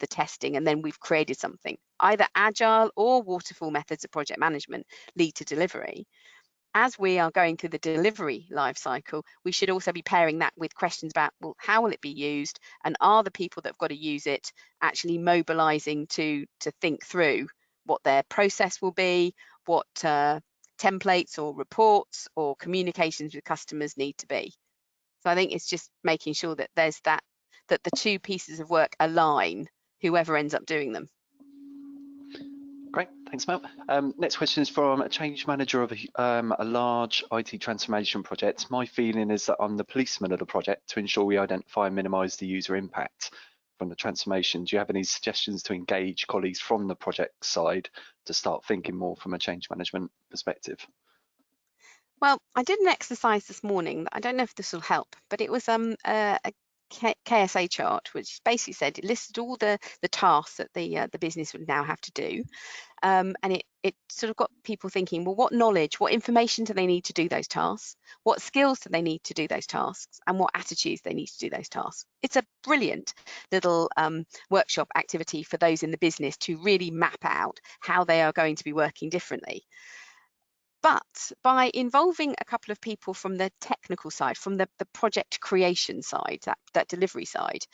testing, and then we've created something. Either agile or waterfall methods of project management lead to delivery. As we are going through the delivery life cycle, we should also be pairing that with questions about, well, how will it be used, and are the people that have got to use it actually mobilizing to think through what their process will be, what templates or reports or communications with customers need to be. So I think it's just making sure that there's that the two pieces of work align, whoever ends up doing them. Great, thanks, Mel. Next question is from a change manager of a large IT transformation project. My feeling is that I'm the policeman of the project to ensure we identify and minimise the user impact from the transformation. Do you have any suggestions to engage colleagues from the project side to start thinking more from a change management perspective? Well, I did an exercise this morning. I don't know if this will help, but it was a KSA chart, which basically said it listed all the tasks that the business would now have to do, and it sort of got people thinking, well, what knowledge, what information do they need to do those tasks? What skills do they need to do those tasks? And what attitudes they need to do those tasks? It's a brilliant little workshop activity for those in the business to really map out how they are going to be working differently. But by involving a couple of people from the technical side, from the project creation side, that delivery side,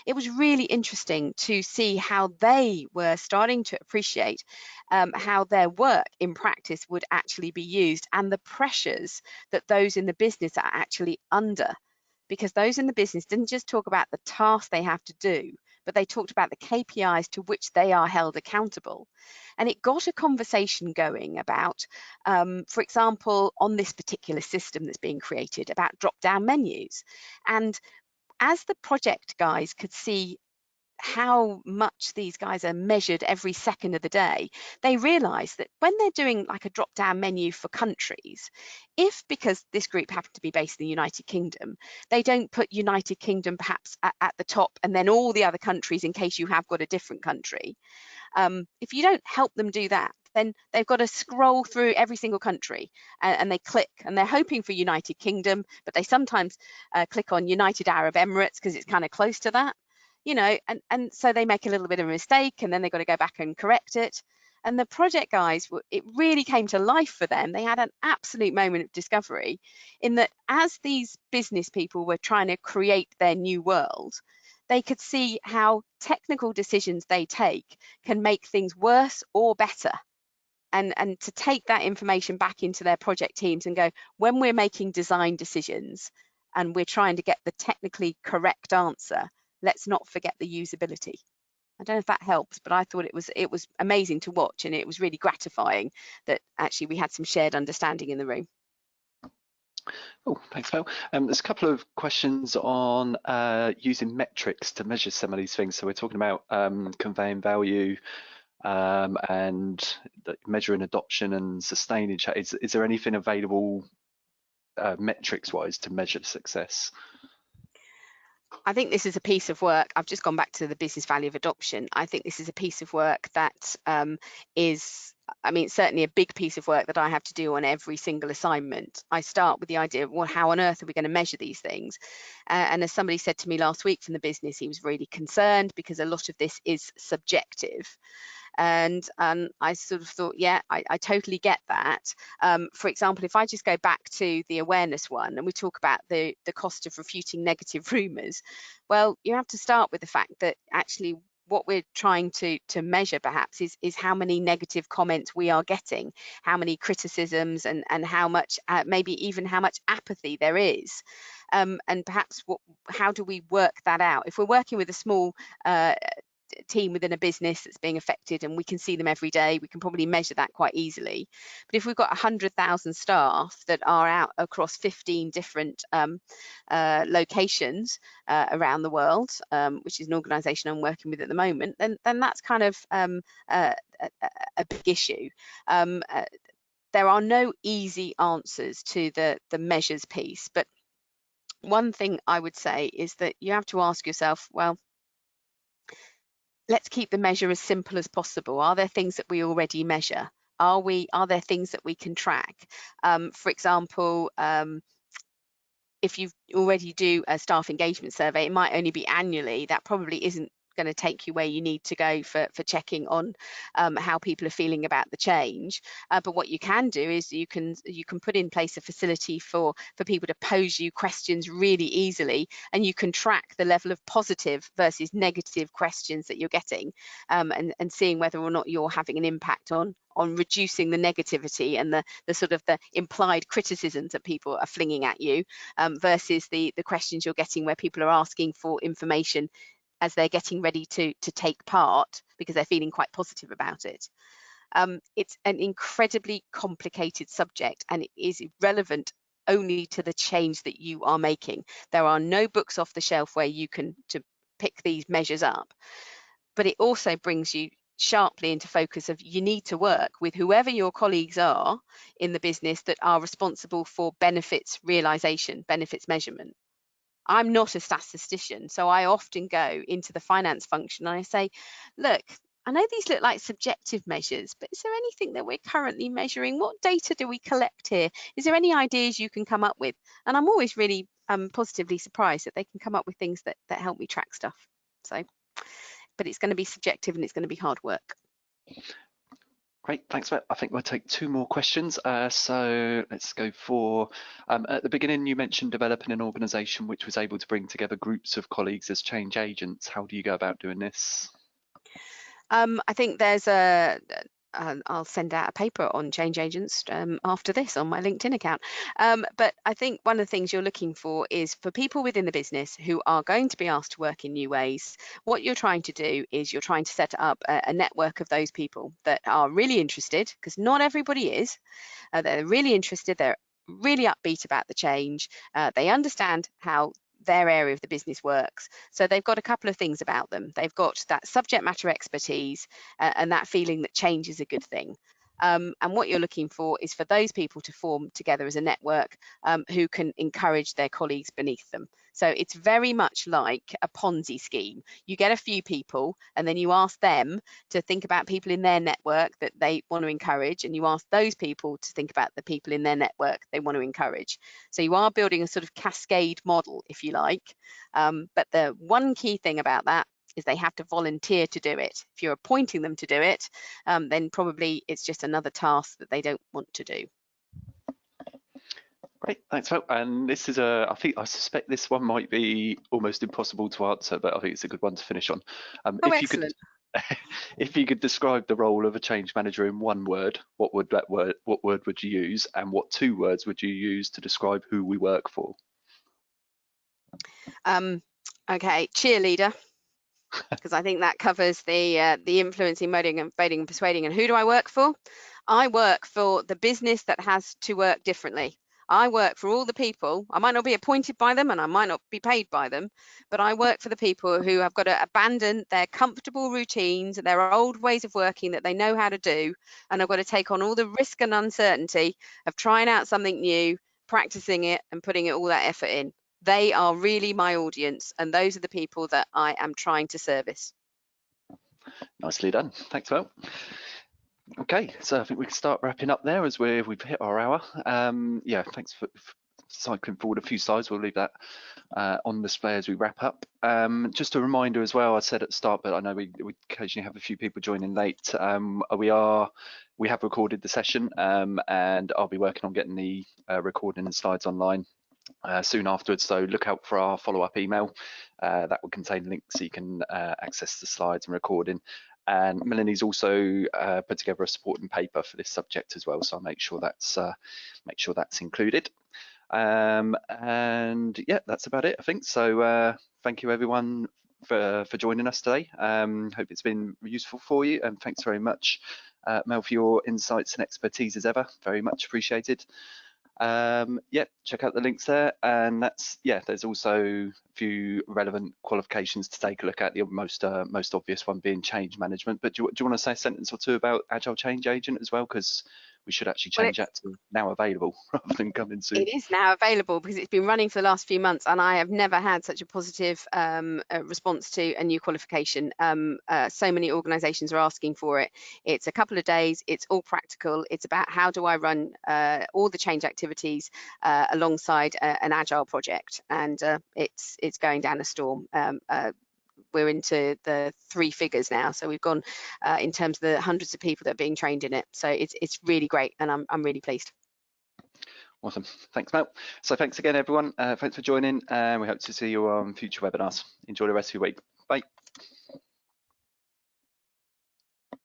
it was really interesting to see how they were starting to appreciate how their work in practice would actually be used, and the pressures that those in the business are actually under. Because those in the business didn't just talk about the tasks they have to do, but they talked about the KPIs to which they are held accountable. And it got a conversation going about, for example, on this particular system that's being created, about drop-down menus. And as the project guys could see how much these guys are measured every second of the day, they realize that when they're doing like a drop down menu for countries, if, because this group happened to be based in the United Kingdom, they don't put United Kingdom perhaps at the top and then all the other countries in case you have got a different country. If you don't help them do that, then they've got to scroll through every single country, and they click, and they're hoping for United Kingdom, but they sometimes click on United Arab Emirates because it's kind of close to that, you know, and so they make a little bit of a mistake, and then they've got to go back and correct it. And the project guys, it really came to life for them. They had an absolute moment of discovery in that as these business people were trying to create their new world, they could see how technical decisions they take can make things worse or better. And to take that information back into their project teams and go, when we're making design decisions and we're trying to get the technically correct answer, let's not forget the usability. I don't know if that helps, but I thought it was amazing to watch, and it was really gratifying that actually we had some shared understanding in the room. Oh, thanks, Mel. There's a couple of questions on using metrics to measure some of these things. So we're talking about conveying value and measuring adoption and sustaining. Is there anything available metrics-wise to measure success? I think this is a piece of work. I've just gone back to the business value of adoption. I think this is a piece of work that is, I mean, certainly a big piece of work that I have to do on every single assignment. I start with the idea of, well, how on earth are we going to measure these things? And as somebody said to me last week from the business, he was really concerned because a lot of this is subjective. And I sort of thought, yeah, I totally get that. For example, if I just go back to the awareness one and we talk about the cost of refuting negative rumours, well, you have to start with the fact that actually what we're trying to measure perhaps is how many negative comments we are getting, how many criticisms, and how much maybe even how much apathy there is. And perhaps how do we work that out? If we're working with a small team within a business that's being affected and we can see them every day, we can probably measure that quite easily. But if we've got 100,000 staff that are out across 15 different locations around the world, which is an organisation I'm working with at the moment, then that's kind of a big issue. There are no easy answers to the measures piece, but one thing I would say is that you have to ask yourself, well, let's keep the measure as simple as possible. Are there things that we already measure? Are there things that we can track? For example, if you already do a staff engagement survey, it might only be annually. That probably isn't going to take you where you need to go for checking on how people are feeling about the change. But what you can do is you can put in place a facility for people to pose you questions really easily, and you can track the level of positive versus negative questions that you're getting, and seeing whether or not you're having an impact on reducing the negativity and the sort of the implied criticisms that people are flinging at you, versus the questions you're getting where people are asking for information as they're getting ready to take part because they're feeling quite positive about it. It's an incredibly complicated subject, and it is relevant only to the change that you are making. There are no books off the shelf where you can pick these measures up, but it also brings you sharply into focus of you need to work with whoever your colleagues are in the business that are responsible for benefits realization, benefits measurement. I'm not a statistician, so I often go into the finance function and I say, look, I know these look like subjective measures, but is there anything that we're currently measuring? What data do we collect here? Is there any ideas you can come up with? And I'm always really positively surprised that they can come up with things that help me track stuff. So, but it's going to be subjective and it's going to be hard work. Great, thanks, Matt. I think we'll take two more questions. So let's go for, at the beginning, you mentioned developing an organisation which was able to bring together groups of colleagues as change agents. How do you go about doing this? I think there's I'll send out a paper on change agents after this on my LinkedIn account. But I think one of the things you're looking for is for people within the business who are going to be asked to work in new ways. What you're trying to do is you're trying to set up a network of those people that are really interested, because not everybody is. They're really interested. They're really upbeat about the change. They understand how their area of the business works. So they've got a couple of things about them. They've got that subject matter expertise and that feeling that change is a good thing. And what you're looking for is for those people to form together as a network who can encourage their colleagues beneath them. So it's very much like a Ponzi scheme. You get a few people and then you ask them to think about people in their network that they want to encourage, and you ask those people to think about the people in their network they want to encourage. So you are building a sort of cascade model, if you like. But the one key thing about that is they have to volunteer to do it. If you're appointing them to do it, then probably it's just another task that they don't want to do. Great, thanks, Phil. And this is I suspect this one might be almost impossible to answer, but I think it's a good one to finish on. Excellent. If you could describe the role of a change manager in one word, what word would you use, and what two words would you use to describe who we work for? Okay, cheerleader, because I think that covers the influencing, motivating, and persuading. And who do I work for? I work for the business that has to work differently. I work for all the people. I might not be appointed by them and I might not be paid by them, but I work for the people who have got to abandon their comfortable routines, their old ways of working that they know how to do, and I've got to take on all the risk and uncertainty of trying out something new, practicing it, and putting all that effort in. They are really my audience, and those are the people that I am trying to service. Nicely done. Thanks, Phil. Okay, so I think we can start wrapping up there as we've hit our hour. Yeah, thanks for cycling forward a few slides. We'll leave that on display as we wrap up. Just a reminder as well, I said at the start, but I know we occasionally have a few people joining late. We have recorded the session, and I'll be working on getting the recording and slides online soon afterwards, so look out for our follow-up email. That will contain links so you can access the slides and recording. And Melanie's also put together a supporting paper for this subject as well, so I'll make sure that's included. And yeah, that's about it, I think. So thank you everyone for joining us today. Hope it's been useful for you, and thanks very much, Mel, for your insights and expertise as ever. Very much appreciated. Yeah, check out the links there, and there's also a few relevant qualifications to take a look at. The most obvious one being change management. But do you want to say a sentence or two about Agile Change Agent as well, because we should actually change that to now available rather than coming soon. It is now available because it's been running for the last few months, and I have never had such a positive response to a new qualification. So many organisations are asking for it. It's a couple of days. It's all practical. It's about how do I run all the change activities alongside an agile project, and it's going down a storm. We're into the 3 figures now, so we've gone in terms of the hundreds of people that are being trained in it. So it's really great, and I'm really pleased. Awesome. Thanks, Mel. So thanks again, everyone. Thanks for joining, and we hope to see you on future webinars. Enjoy the rest of your week. Bye.